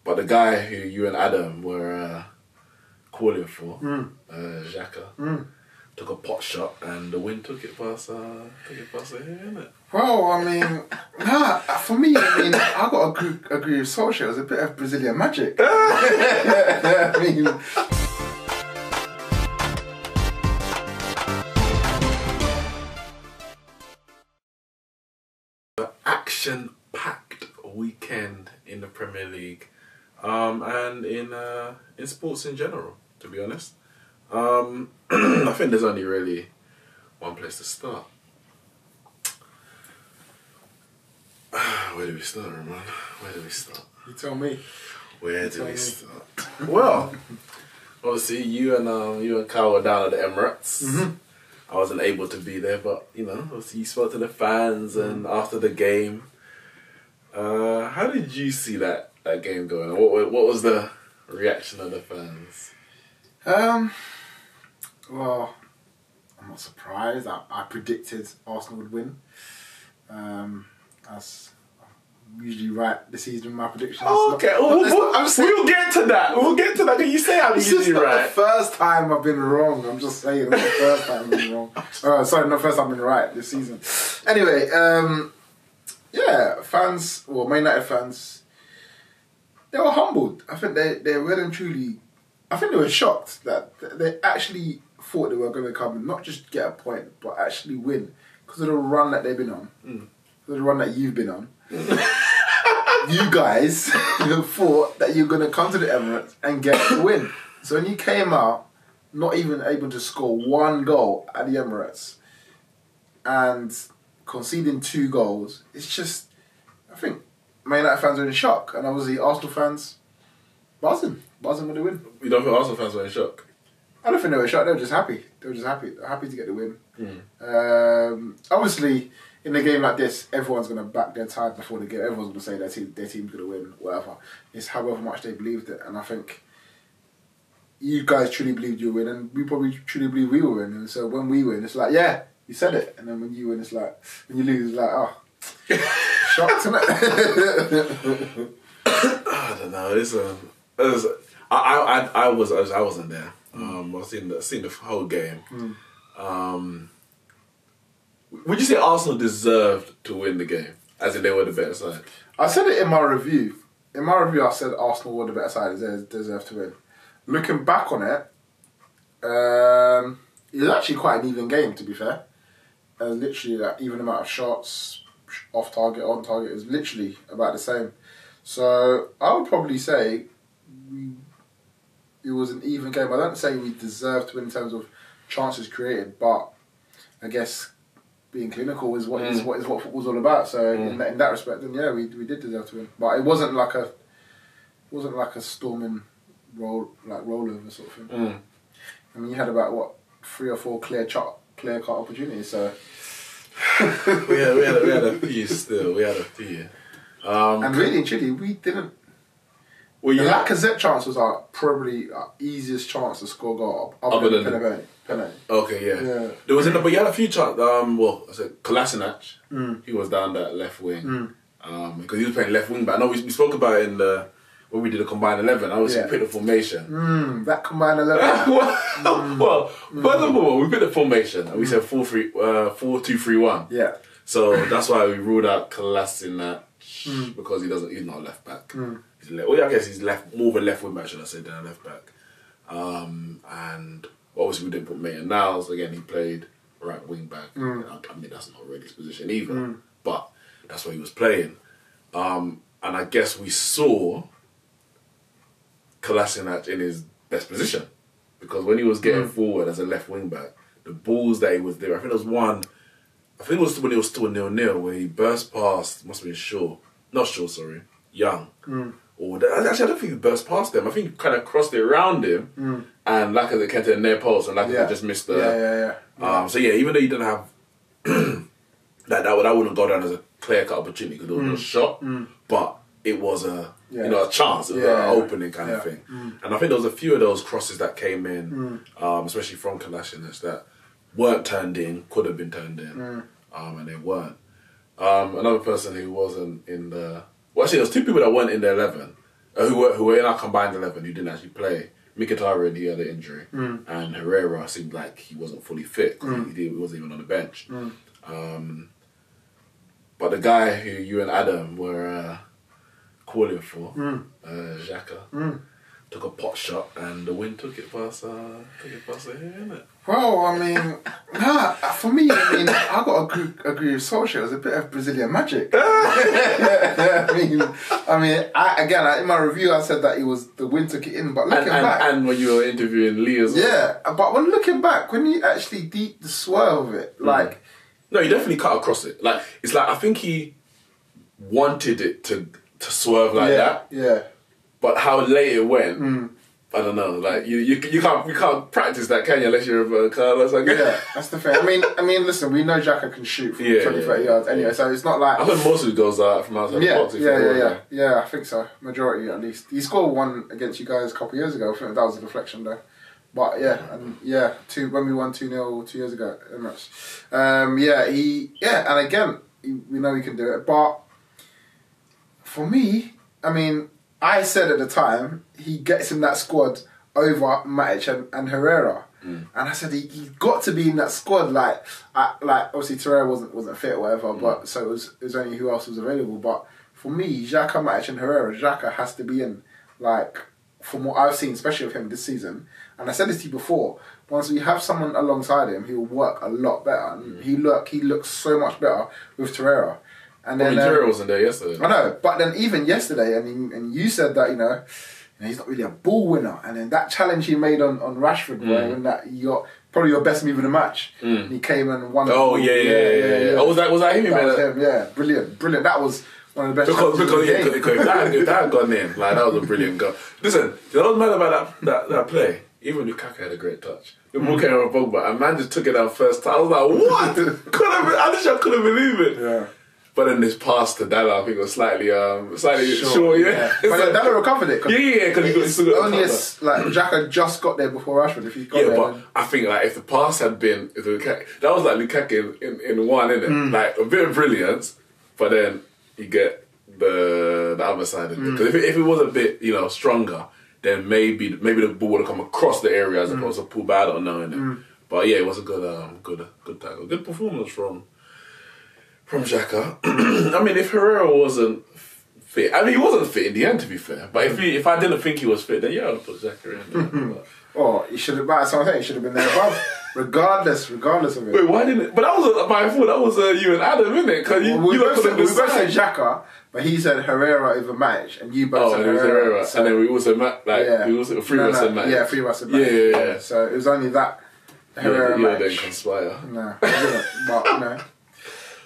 But the guy who you and Adam were calling for, Xhaka, took a pot shot and the wind took it past here, innit? Well, I mean, for me, I got to agree with Solskjaer. It was a bit of Brazilian magic. I mean, action-packed weekend in the Premier League, and in sports in general. To be honest, I think there's only really one place to start. Where do we start, Ramone? Where do we start? you tell me. Where do we start? Well, obviously you and Kyle were down at the Emirates. Mm-hmm. I wasn't able to be there, but obviously you spoke to the fans and after the game. How did you see that game going? What was the reaction of the fans? Well, I'm not surprised. I predicted Arsenal would win. As I'm usually right this season with my predictions. Oh, okay. We'll get to that. We'll get to that. Can you say I'm usually right? It's the first time I've been wrong. I'm just saying, it's the first time I've been wrong. Sorry, not first time I've been right this season. Anyway, yeah, fans, well, Man United fans, they were humbled. I think they well and truly, I think they were shocked that they actually thought they were going to come and not just get a point, but actually win because of the run that they've been on. The run that you've been on. You guys thought that you're going to come to the Emirates and get the win. So when you came out, not even able to score one goal at the Emirates and conceding 2 goals, it's just, I think Man United fans are in shock. And obviously Arsenal fans buzzing with the win. You don't think Arsenal fans were in shock? I don't think they were shocked. They were just happy. They were just happy. They were happy to get the win. Obviously, in a game like this, everyone's going to back their side before the game. Everyone's going to say their team's going to win, whatever. It's however much they believed it. And I think you guys truly believed you would win, and we probably truly believe we will win. And so when we win, it's like, yeah, you said it. And then when you win, it's like, when you lose, it's like, oh, shocked, isn't it? I don't know. I wasn't there. I've seen the whole game. Would you say Arsenal deserved to win the game, as in they were the better side? I said it in my review. In my review, I said Arsenal were the better side. They deserved to win. Looking back on it, it was actually quite an even game, to be fair. Literally, that even amount of shots, off target, on target, is literally about the same. So I would probably say it was an even game. I don't say we deserved to win in terms of chances created, but I guess being clinical is what football's all about. So in that respect, then yeah, we did deserve to win. But it wasn't like a storming rollover sort of thing. I mean, you had about 3 or 4 clear cut opportunities. So we had a few still. We had a few. And really and truly, we didn't. Well, the Lacazette chance was probably our easiest chance to score a goal other than penalty. Okay, yeah. There was but you had a few chances. I said Kolasinac. He was down that left wing because he was playing left wing back. I know we spoke about it when we did a combined 11. I was picked the formation. That combined 11. Well, first of all, we picked the formation and we said 4-2-3-1. Yeah. So that's why we ruled out Kolasinac because he's not a left back. I guess he's more of a left wing back, should I say, than a left back. And obviously we didn't put Maitland-Niles. Again, he played right wing back. I mean, that's not really his position either. But that's what he was playing. And I guess we saw Kolasinac in his best position. Because when he was getting forward as a left wing back, the balls that he was there, I think there was one, when it was still 0-0, where he burst past, must have been Young. Actually, I don't think he burst past them. I think he kind of crossed it around him, and Lacazette came to the near post, and Lacazette just missed the. So yeah, even though he didn't have that wouldn't go down as a clear-cut opportunity because it was a shot, but it was a chance, it was an opening kind of thing. And I think there was a few of those crosses that came in, especially from Kolasinac, that weren't turned in, could have been turned in, and they weren't. Another person who wasn't in the... Well, actually, there was 2 people that weren't in the 11. who were in our combined 11 who didn't actually play. Mkhitaryan, he had an injury, and Herrera seemed like he wasn't fully fit. He wasn't even on the bench. But the guy who you and Adam were calling for, Xhaka, took a pot shot, and the wind took it past here, innit? Well, I mean, for me, I got to agree with Solskjaer. It was a bit of Brazilian magic. In my review, I said that the wind took it in, but looking back, and when you were interviewing Lee as well, yeah. But when looking back, when you actually deep the swirl of it, like, no, he definitely cut across it. Like, it's like I think he wanted it to swerve like that. Yeah. But how late it went, I don't know. Like you can't practice that, can you? Unless you're a Carlos. Yeah, that's the thing. I mean, listen, we know Xhaka can shoot from 30 yards anyway, so it's not like. I think most of his goals are from outside the box. Yeah. I think so. Majority at least. He scored one against you guys a couple of years ago. I think that was a deflection though. But when we won 2-0 2 years ago, Emirates. And again, we know he can do it. But for me, I said at the time he gets in that squad over Matic and Herrera, and I said he got to be in that squad. Like obviously Herrera wasn't fit or whatever, but so it was only who else was available. But for me, Xhaka, Matic, and Herrera, Xhaka has to be in. Like from what I've seen, especially with him this season, and I said this to you before. Once we have someone alongside him, he will work a lot better. And he looks so much better with Torreira. And then Torreira wasn't there yesterday. I know, but then even yesterday, and you said that he's not really a ball winner. And then that challenge he made on Rashford, when that you got probably your best move of the match. He came and won. Oh yeah. Oh, was that him? That was him. Yeah, brilliant. That was one of the best. Because if that had gone in, like that was a brilliant goal. Listen, you know what's mad about that play? Even Lukaku had a great touch. The ball came on Pogba, and man just took it out first time. I was like, what? I couldn't believe it. Yeah. But then this pass to Dalla, I think, was slightly short, yeah. But Dalla recovered it. Because he still got only Xhaka just got there before Rashford. If he got there, but I think if the pass had been that was like Lukaku in one, innit? Like a bit of brilliance, but then you get the other side of it. Because if it was a bit stronger, then maybe the ball would have come across the area as opposed to pull back. I don't know, innit? But yeah, it was a good tackle, good performance from Xhaka. If Herrera wasn't fit, he wasn't fit in the end, to be fair. But if I didn't think he was fit, then yeah, I'd put Xhaka in. He should have. That's what I'm saying. He should have been there above, regardless of it. Wait, why didn't? But that was my fault. That was you and Adam, innit? Because we both said Xhaka, but he said Herrera over Matic, and you both said Herrera. So, and then we also we also three of us said Matic. Yeah, 3 of us said Matic. Yeah. So it was only that Herrera Matic. Didn't conspire. No, I didn't. But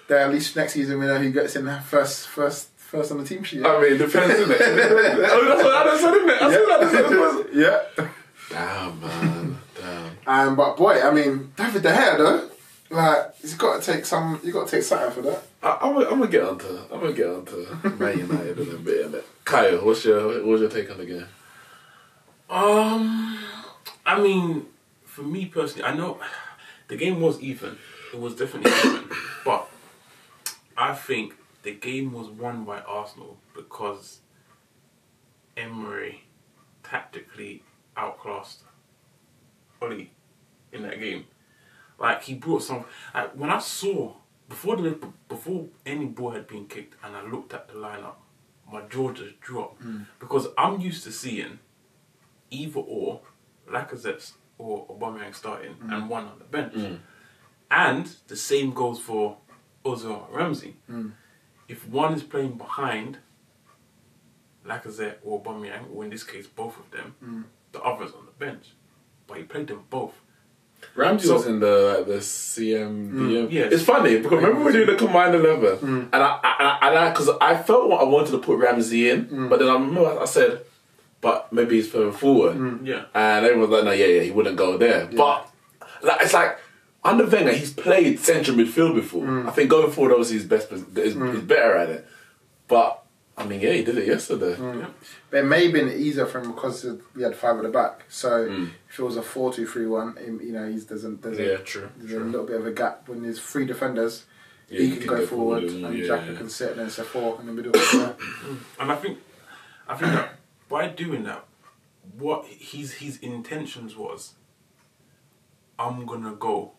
then at least next season we know who gets in first on the team sheet. Depends, innit? That's what Adam said, innit? I said that. Yeah. Damn, man. Damn. But boy, David De Gea though, like you got to take something for that. I'm gonna get onto Man United in a bit, innit? Kyle, what's your take on the game? For me personally, I know the game was even. It was definitely even, but I think the game was won by Arsenal because Emery tactically outclassed Oli in that game. Like he brought some. When I saw before any ball had been kicked, and I looked at the lineup, my jaw just dropped because I'm used to seeing either or Lacazette or Aubameyang starting and one on the bench, and the same goes for Ozil and Ramsey. If one is playing behind Lacazette or Aubameyang, or in this case both of them, the other's on the bench. But he played them both. Ramsey was in the CMBM. Yes. It's funny because remember we did the combined 11, and I because I felt I wanted to put Ramsey in, but then I said, but maybe he's further forward. And everyone was like, no, yeah, he wouldn't go there. But it's like under Wenger, he's played central midfield before. I think going forward, obviously, he's better at it. But he did it yesterday. But it may have been easier for him because we had 5 at the back. So if it was a 4-2-3-1, there's a little bit of a gap when there's 3 defenders. He can go forward and Xhaka can sit, and then it's a 4 in the middle. And I think that by doing that, what his intentions was, I'm gonna go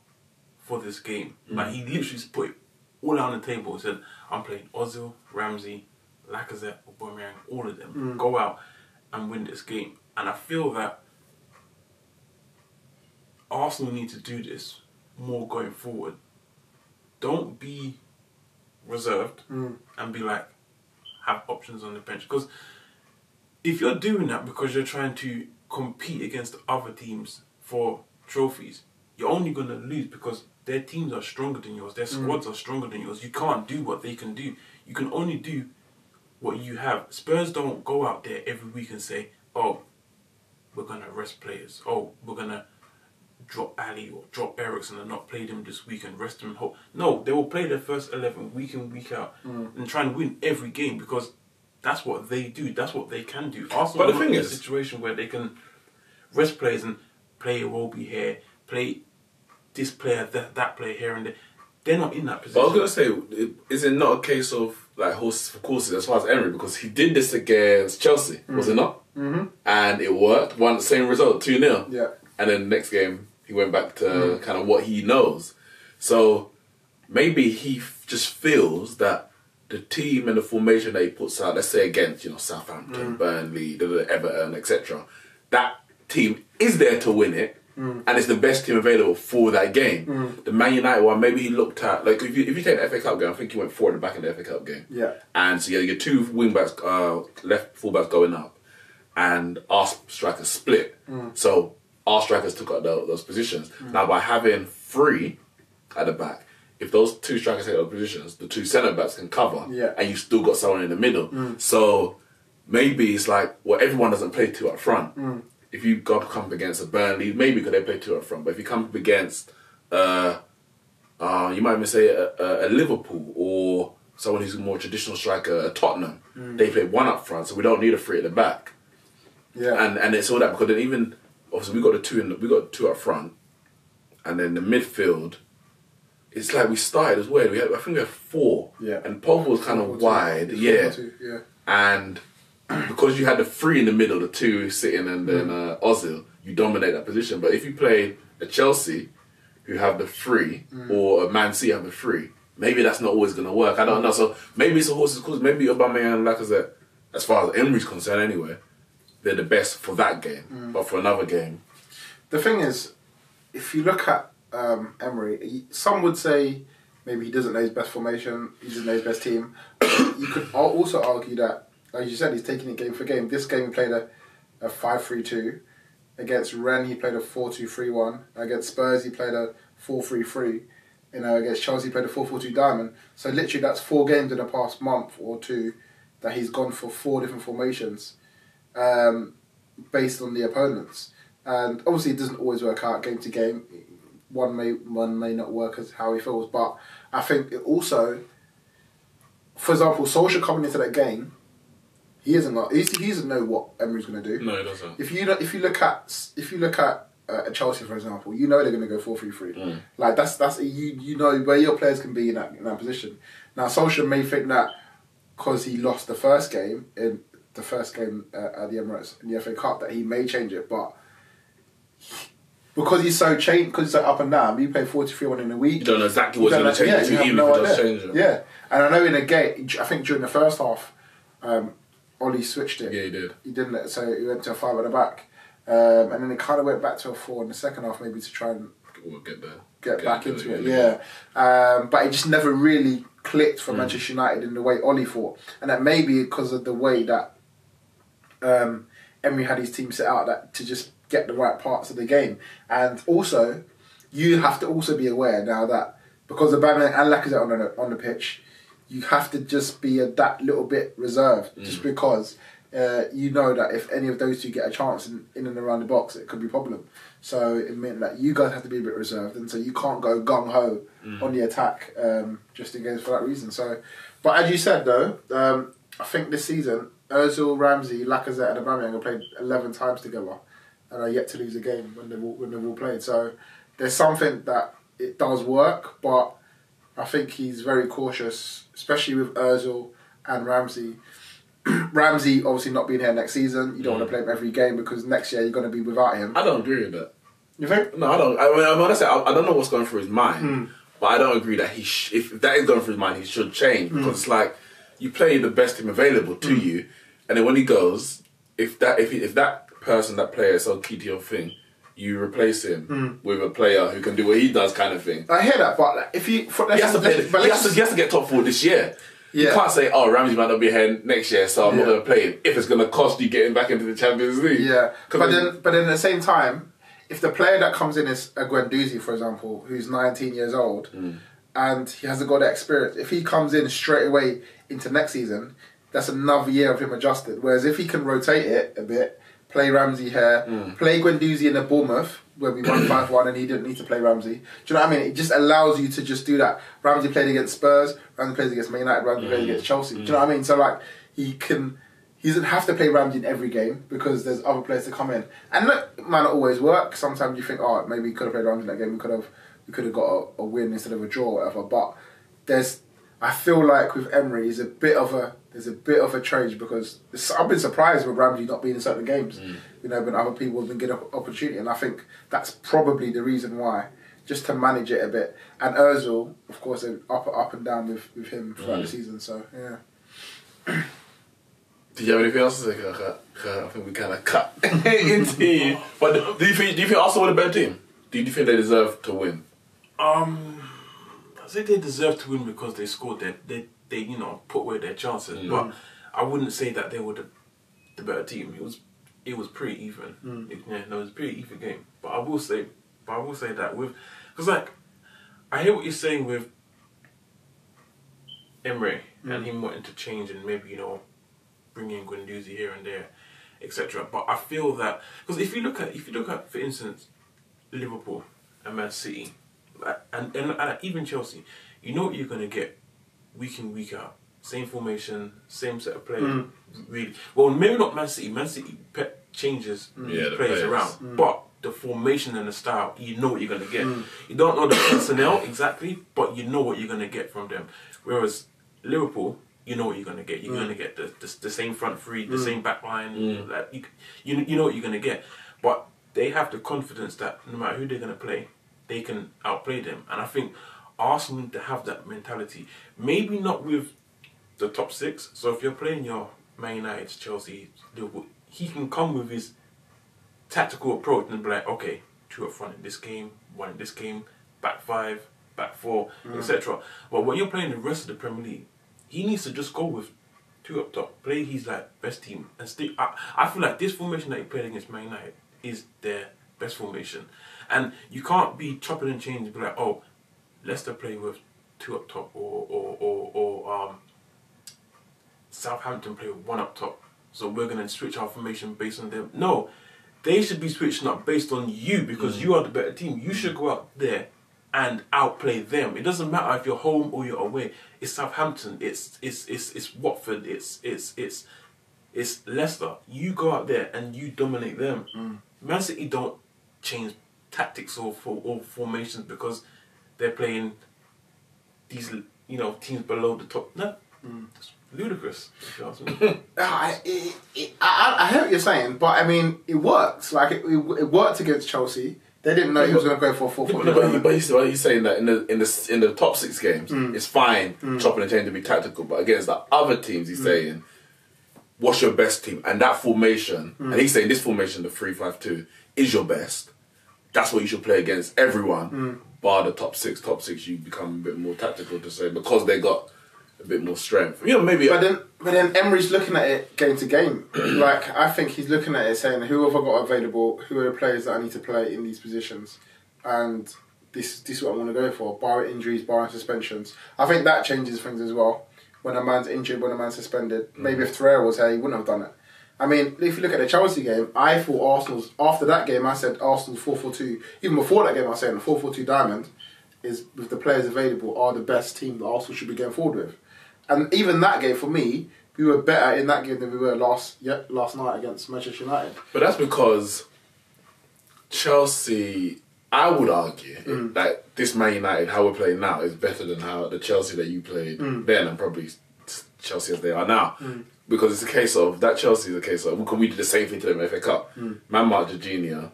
for this game. Like he literally just put it all out on the table and said, I'm playing Ozil, Ramsey, Lacazette, Aubameyang, all of them. Go out and win this game. And I feel that Arsenal need to do this more going forward. Don't be reserved and be like, have options on the bench. Because if you're doing that because you're trying to compete against other teams for trophies, you're only going to lose because their teams are stronger than yours. Their squads are stronger than yours. You can't do what they can do. You can only do what you have. Spurs don't go out there every week and say, oh, we're going to rest players. Oh, we're going to drop Ali or drop Ericsson and not play them this week and rest them. No, they will play their first 11 week in, week out and try and win every game because that's what they do. That's what they can do. Arsenal But the are thing in a is, situation where they can rest players and play Iwobi here, play this player, that player here and there. They're not in that position. But I was going to say, is it not a case of like horses for courses as far as Emery? Because he did this against Chelsea, was it not? And it worked, won the same result, 2-0. Yeah. And then the next game, he went back to kind of what he knows. So maybe he just feels that the team and the formation that he puts out, let's say against, Southampton, Burnley, Everton, etc., that team is there to win it. And it's the best team available for that game. The Man United one, maybe he looked at, like, if you take the FA Cup game, I think he went 4 at the back in the FA Cup game. Yeah. And so you had your 2 wing-backs, left full-backs going up, and our strikers split. So our strikers took up those positions. Now, by having 3 at the back, if those 2 strikers take those positions, the 2 centre-backs can cover, and you've still got someone in the middle. So maybe it's like, well, everyone doesn't play 2 up front. If you come up against a Burnley, maybe because they play 2 up front, but if you come up against, you might even say a Liverpool or someone who's a more traditional striker, a Tottenham, they play 1 up front, so we don't need a 3 at the back. Yeah. And it's all that because then even obviously we got 2 up front, and then the midfield. It's like we started as well. I think we had 4. Yeah. And Pogba was kind of wide. Yeah. And because you had the 3 in the middle, the 2 sitting, and then Ozil, you dominate that position. But if you play a Chelsea, who have the 3, or a Man City have the 3, maybe that's not always going to work. I don't know. So maybe it's a horse's course. Maybe Aubameyang and Lacazette, as far as Emery's concerned anyway, they're the best for that game. But for another game... The thing is, if you look at Emery, some would say maybe he doesn't know his best formation, he doesn't know his best team. You could also argue that, like you said, he's taking it game for game. This game he played a 5-3-2. Against Rennes he played a 4-2-3-1. Against Spurs he played a 4-3-3. Against Chelsea he played a 4-4-2 diamond. So literally that's 4 games in the past month or 2 that he's gone for 4 different formations based on the opponents. And obviously it doesn't always work out game to game. One may not work as how he feels, but I think it also, for example, Solskjaer coming into that game, he doesn't know what Emery's going to do. No, he doesn't. If you look at Chelsea, for example, you know they're going to go 4-3-3. Like that's you know where your players can be in that position. Now Solskjaer may think that because he lost the first game at the Emirates in the FA Cup that he may change it, but because he's so up and down, you play 4-3-1 in a week. You don't know exactly what's going to change it, even if it does change it. Yeah, and I know in a game, I think during the first half, Ollie switched it. Yeah, he did. He didn't, so he went to a 5 at the back. And then it kind of went back to a 4 in the second half, maybe to try and get back into it. Yeah. But it just never really clicked for Manchester United in the way Ollie thought. And that may be because of the way that Emery had his team set out that to just get the right parts of the game. And also, you have to also be aware now that because Aubameyang and Lacazette on the pitch, you have to just be that little bit reserved, just because you know that if any of those 2 get a chance in and around the box, it could be a problem. So it meant that you guys have to be a bit reserved, and so you can't go gung-ho on the attack just against for that reason. So, but as you said though, I think this season, Ozil, Ramsey, Lacazette and Aubameyang have played 11 times together and are yet to lose a game when they've all played. So there's something that it does work, but I think he's very cautious, especially with Ozil and Ramsey. Ramsey obviously not being here next season. You don't want to play him every game because next year you're going to be without him. I don't agree with that. You think? No, I don't. I mean, honestly, I don't know what's going through his mind, but I don't agree that if that is going through his mind, he should change because it's like you play the best team available to you, and then when he goes, if that person, that player is so key to your thing, you replace him with a player who can do what he does, kind of thing. I hear that, but like, if he has to get top 4 this year. Yeah. You can't say, oh, Ramsey might not be here next year, so I'm not going to play him if it's going to cost you getting back into the Champions League. Yeah, but then at the same time, if the player that comes in is a Guendouzi, for example, who's 19 years old, and he hasn't got that experience, if he comes in straight away into next season, that's another year of him adjusted. Whereas if he can rotate it a bit, play Ramsey here, play Guendouzi in the Bournemouth, where we won 5-1 and he didn't need to play Ramsey. Do you know what I mean? It just allows you to just do that. Ramsey played against Spurs, Ramsey plays against Man United, Ramsey plays against Chelsea. Do you know what I mean? So like, he doesn't have to play Ramsey in every game because there's other players to come in. And look, it might not always work. Sometimes you think, oh, maybe we could have played Ramsey in that game, we could have got a win instead of a draw or whatever. But I feel like with Emery, there's a bit of a change because I've been surprised with Ramsey not being in certain games. You know, but other people have been given opportunity, and I think that's probably the reason why, just to manage it a bit. And Özil, of course, up and down with him throughout the season. So yeah. Did you have anything else to say? I think we kind of cut into. But do you think Arsenal were a better team? Do you think they deserve to win? I say they deserve to win because they scored. They put away their chances. But I wouldn't say that they were the better team. It was pretty even. It was a pretty even game. But I will say that because like I hear what you're saying with Emery and him wanting to change and maybe bring in Guendouzi here and there, etc. But I feel that because if you look at for instance Liverpool and Man City and even Chelsea, you know what you're gonna get week in week out. Same formation, same set of players. Really, well, maybe not Man City. Man City changes players around, but the formation and the style, you know what you're gonna get. You don't know the personnel exactly, but you know what you're gonna get from them. Whereas Liverpool, you know what you're gonna get. You're gonna get the same front three, the same back line. Like you know what you're gonna get, but they have the confidence that no matter who they're gonna play, they can outplay them. And I think Arsenal need to have that mentality. Maybe not with the top 6. So if you're playing your Man United, Chelsea, Liverpool, he can come with his tactical approach and be like, okay, 2 up front in this game, 1 in this game, back 5, back 4, etc. But when you're playing the rest of the Premier League, he needs to just go with 2 up top, play his best team, and stick. I feel like this formation that he played against Man United is their best formation, and you can't be chopping and changing and be like, oh, Leicester play with 2 up top, or Southampton play with 1 up top, so we're going to switch our formation based on them. No, they should be switching up based on you because you are the better team. You should go out there and outplay them. It doesn't matter if you're home or you're away. It's Southampton. It's Watford. It's Leicester. You go out there and you dominate them. Man City don't change tactics or formations because they're playing these teams below the top. No, it's ludicrous. If you ask me. I hear what you're saying, but I mean, it works. Like it worked against Chelsea. They didn't know he was going to go for a 4-4. But he's saying that in the top 6 games, it's fine chopping and changing to be tactical. But against the other teams, he's saying, what's your best team? And that formation, and he's saying this formation, the 3-5-2, is your best. That's what you should play against everyone. Bar the top 6. Top 6, you become a bit more tactical to say because they got a bit more strength. Maybe. But then Emery's looking at it game to game. Like I think he's looking at it saying, who have I got available? Who are the players that I need to play in these positions? And this is what I want to go for. Barring injuries, barring suspensions. I think that changes things as well. When a man's injured, when a man's suspended. Maybe if Torreira was here, he wouldn't have done it. I mean, if you look at the Chelsea game, I thought Arsenal's... After that game, I said Arsenal's 4-4-2. Even before that game, I was saying the 4-4-2 diamond is, with the players available, are the best team that Arsenal should be going forward with. And even that game, for me, we were better in that game than we were last night against Manchester United. But that's because Chelsea, I would argue, that this Man United, how we're playing now, is better than how the Chelsea that you played then and probably Chelsea as they are now. because it's a case of that Chelsea is a case of we did the same thing to them in FA Cup. Man marked Jorginho,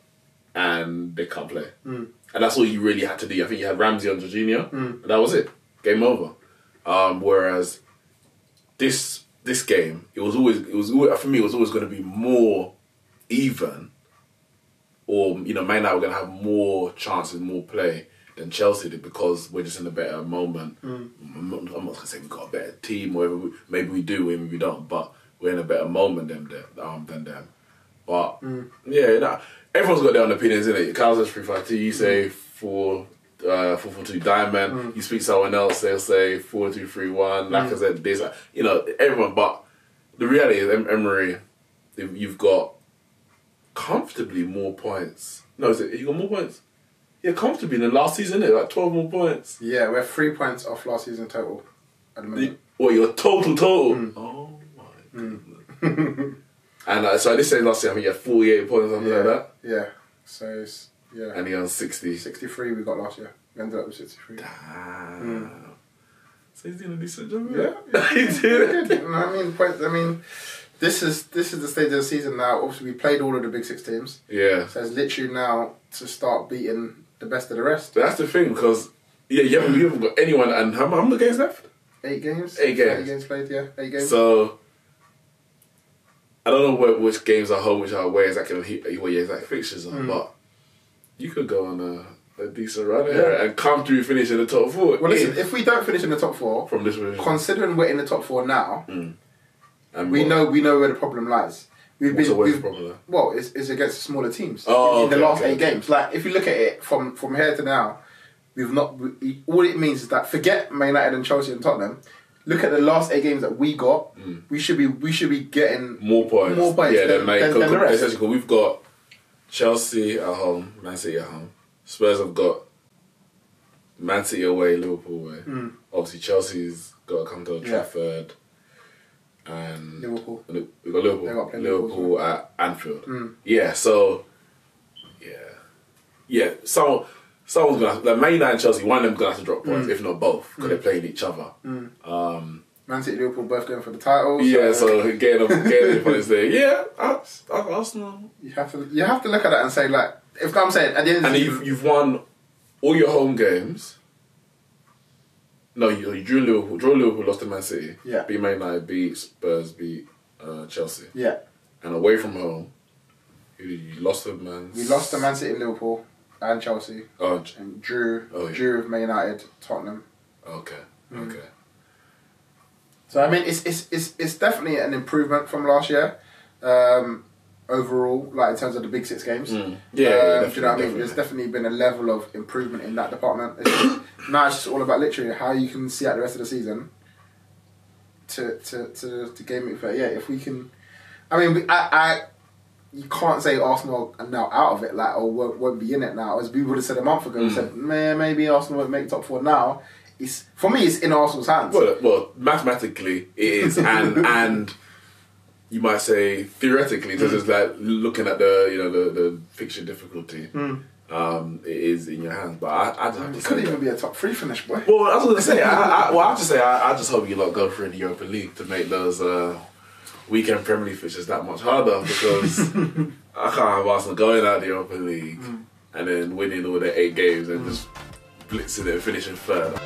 and they can't play, and that's all you really had to do. I think you had Ramsey on Jorginho, and that was it. Game over. Whereas this game, it was always for me. It was always going to be more even, or Man United were going to have more chances, more play than Chelsea did because we're just in a better moment. I'm not going to say we've got a better team, or whatever. Maybe we do, maybe we don't, but we're in a better moment than them. But yeah, everyone's got their own opinions, innit? Carl says 3-5-2, you say 4-4-2 diamond. You speak to someone else, they'll say 4-2-3-1. Like I said, this, everyone. But the reality is, Emery, you've got comfortably more points. No, you got more points? Yeah, comfortably than last season, innit? Like 12 more points. Yeah, we're 3 points off last season total at the moment. Your total? Oh my goodness. And so this last year, I think you had 48 points, something like that. Yeah. So yeah. And he on 60. 63 we got last year. We ended up with 63. Damn. So he's doing a decent job. Yeah. He's doing it. I mean, this is the stage of the season now. Obviously, we played all of the big 6 teams. Yeah. So it's literally now to start beating the best of the rest. That's the thing, because you haven't got anyone. And how many games left? 8 games. 8 games. 8 games played. Yeah, 8 games. So I don't know which games are home, which are away, exactly what your exact fixtures are, but you could go on a decent run here and come through, finish in the top 4. Well, listen, if we don't finish in the top 4, from this position, considering we're in the top 4 now, and we know where the problem lies. What's the problem? Well, it's against the smaller teams in the last 8 games. Like, if you look at it from here to now, we've not. All it means is that forget Man United and Chelsea and Tottenham. Look at the last 8 games that we got. We should be getting more points. Yeah, than the rest. Essentially, we've got Chelsea at home, Man City at home. Spurs have got Man City away, Liverpool away. Obviously, Chelsea's got to come to Old Trafford. And Liverpool. We've got Liverpool at Anfield. Yeah, so someone's gonna Man United and Chelsea. One of them's gonna have to drop points, if not both, because they're playing each other. Man City, Liverpool both going for the titles. Yeah, so getting the points there. Yeah, Arsenal. You have to look at that and say, like, if I'm saying at the end of the season, you've won all your home games. No, you drew Liverpool, lost to Man City. Yeah. Beat Man United, beat Spurs, beat Chelsea. Yeah. And away from home, you lost to Man. We lost to Man City, Liverpool, and Chelsea. Oh, and drew with Man United, Tottenham. Okay. So I mean, it's definitely an improvement from last year. Overall, like in terms of the big 6 games. Yeah, do you know what I mean? definitely. There's definitely been a level of improvement in that department. Now it's just all about literally how you can see out the rest of the season to game it fair. Yeah, if we can, I mean, you can't say Arsenal are now out of it, like, or won't be in it now. As we would have said a month ago, we said, man, maybe Arsenal won't make top 4 now. For me, it's in Arsenal's hands. Well, mathematically it is, and you might say theoretically, just like looking at the fixture difficulty, it is in your hands. But I just have to say, it could even be a top 3 finish, boy. Well, I was going to say, I just hope you lot go through the Europa League to make those weekend Premier League fixtures that much harder, because I can't have Arsenal going out the Europa League and then winning all the 8 games and just blitzing it and finishing third.